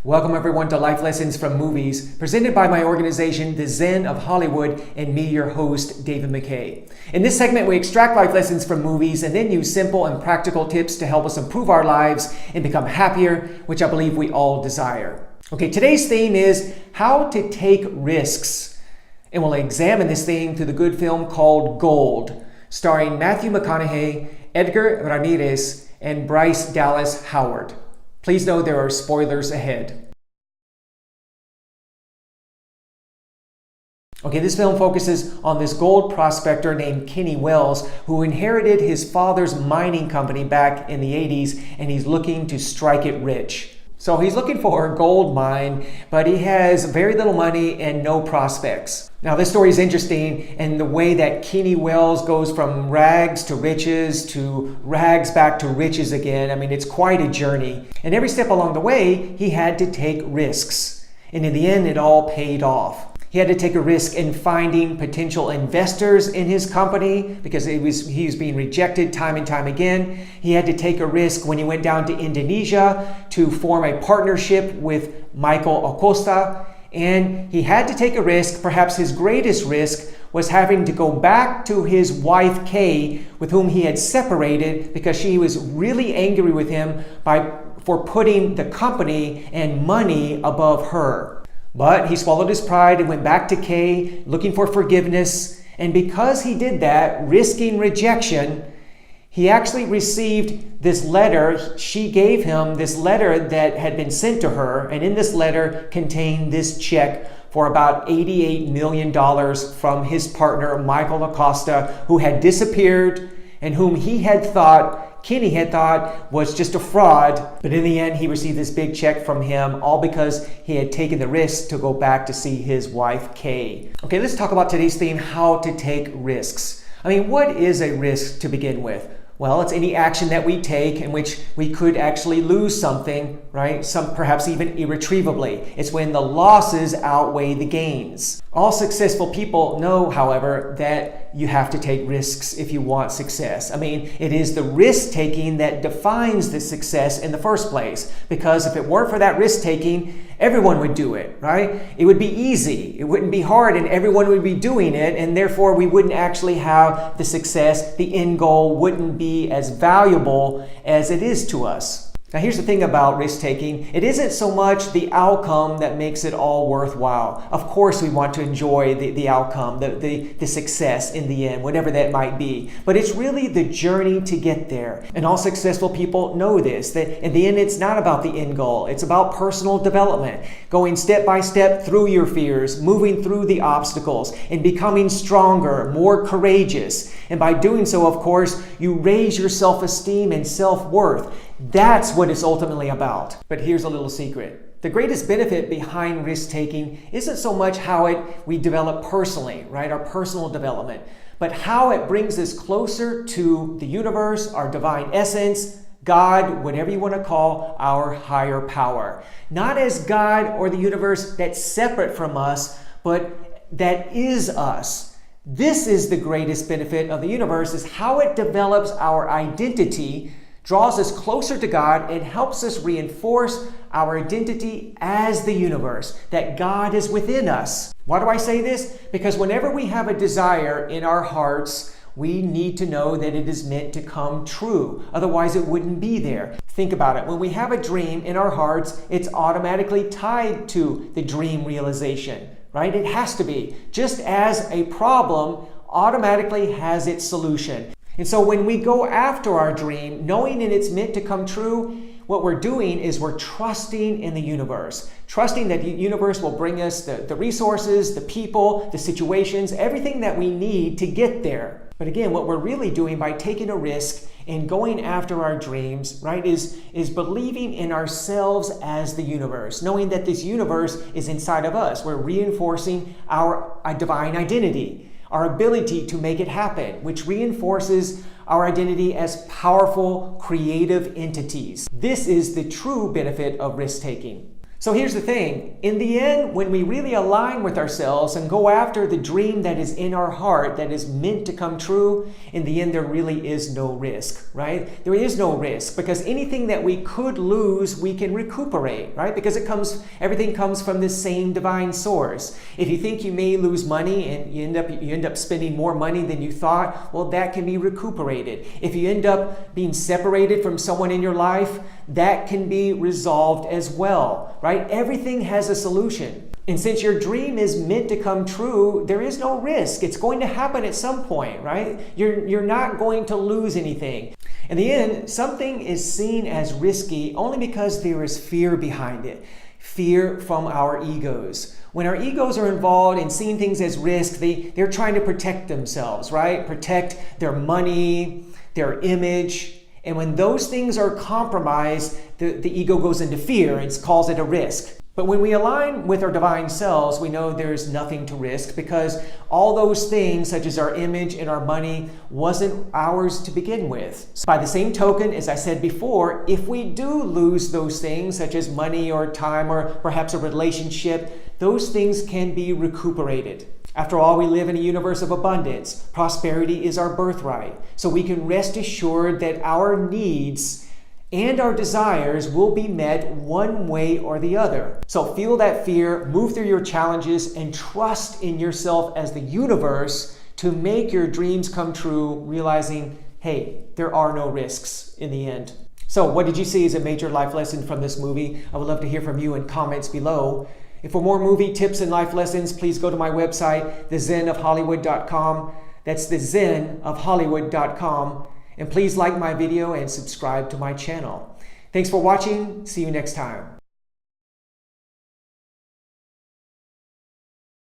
Welcome everyone to Life Lessons from Movies, presented by my organization, the Zen of Hollywood, and me, your host, David MacKay. In this segment, we extract life lessons from movies and then use simple and practical tips to help us improve our lives and become happier, which I believe we all desire. Okay, today's theme is how to take risks. And we'll examine this theme through the good film called Gold, starring Matthew McConaughey, Edgar Ramirez, and Bryce Dallas Howard. Please know there are spoilers ahead. Okay, this film focuses on this gold prospector named Kenny Wells who inherited his father's mining company back in the 80s, and he's looking to strike it rich. So he's looking for a gold mine, but he has very little money and no prospects. Now this story is interesting in the way that Kenny Wells goes from rags to rags back to riches again. I mean, it's quite a journey. And every step along the way, he had to take risks. And in the end, it all paid off. He had to take a risk in finding potential investors in his company because he was being rejected time and time again. He had to take a risk when he went down to Indonesia to form a partnership with Michael Acosta. And he had to take a risk, perhaps his greatest risk, was having to go back to his wife, Kay, with whom he had separated because she was really angry with him for putting the company and money above her. But he swallowed his pride and went back to Kay looking for forgiveness. And because he did that, risking rejection, he actually received this letter. She gave him this letter that had been sent to her. And in this letter contained this check for about $88 million from his partner, Michael Acosta, who had disappeared and whom Kenny had thought was just a fraud. But in the end, he received this big check from him, all because he had taken the risk to go back to see his wife, Kay. Okay, let's talk about today's theme, how to take risks. I mean, what is a risk to begin with? Well, it's any action that we take in which we could actually lose something, right? Perhaps even irretrievably. It's when the losses outweigh the gains. All successful people know, however, that you have to take risks if you want success. I mean, it is the risk-taking that defines the success in the first place. Because if it weren't for that risk-taking, everyone would do it, right? It would be easy. It wouldn't be hard, and everyone would be doing it, and therefore we wouldn't actually have the success. The end goal wouldn't be as valuable as it is to us. Now here's the thing about risk-taking. It isn't so much the outcome that makes it all worthwhile. Of course we want to enjoy the outcome, the success in the end, whatever that might be. But it's really the journey to get there. And all successful people know this, that in the end it's not about the end goal. It's about personal development, going step by step through your fears, moving through the obstacles, and becoming stronger, more courageous. And by doing so, of course, you raise your self-esteem and self-worth. That's what it's ultimately about. But here's a little secret. The greatest benefit behind risk-taking isn't so much how we develop personally, right? Our personal development, but how it brings us closer to the universe, our divine essence, God, whatever you want to call our higher power. Not as God or the universe that's separate from us, but that is us. This is the greatest benefit of the universe, is how it develops our identity, draws us closer to God, and helps us reinforce our identity as the universe, that God is within us. Why do I say this? Because whenever we have a desire in our hearts, we need to know that it is meant to come true. Otherwise, it wouldn't be there. Think about it. When we have a dream in our hearts, it's automatically tied to the dream realization, right? It has to be. Just as a problem automatically has its solution. And so when we go after our dream, knowing that it's meant to come true, what we're doing is we're trusting in the universe. Trusting that the universe will bring us the resources, the people, the situations, everything that we need to get there. But again, what we're really doing by taking a risk and going after our dreams, right, is believing in ourselves as the universe, knowing that this universe is inside of us. We're reinforcing our divine identity, our ability to make it happen, which reinforces our identity as powerful, creative entities. This is the true benefit of risk-taking. So here's the thing. In the end, when we really align with ourselves and go after the dream that is in our heart, that is meant to come true, in the end, there really is no risk, right? There is no risk because anything that we could lose, we can recuperate, right? Because everything comes from the same divine source. If you think you may lose money and you end up spending more money than you thought, well, that can be recuperated. If you end up being separated from someone in your life, that can be resolved as well, right? Everything has a solution. And since your dream is meant to come true, there is no risk. It's going to happen at some point, right? You're not going to lose anything. In the end, something is seen as risky only because there is fear behind it. Fear from our egos. When our egos are involved in seeing things as risk, they're trying to protect themselves, right? Protect their money, their image. And when those things are compromised, the ego goes into fear and calls it a risk. But when we align with our divine selves, we know there's nothing to risk because all those things, such as our image and our money, wasn't ours to begin with. So by the same token, as I said before, if we do lose those things, such as money or time or perhaps a relationship, those things can be recuperated. After all, we live in a universe of abundance. Prosperity is our birthright. So we can rest assured that our needs and our desires will be met one way or the other. So feel that fear, move through your challenges, and trust in yourself as the universe to make your dreams come true, realizing, hey, there are no risks in the end. So what did you see as a major life lesson from this movie? I would love to hear from you in comments below. And for more movie tips and life lessons, please go to my website, thezenofhollywood.com. That's thezenofhollywood.com. And please like my video and subscribe to my channel. Thanks for watching. See you next time.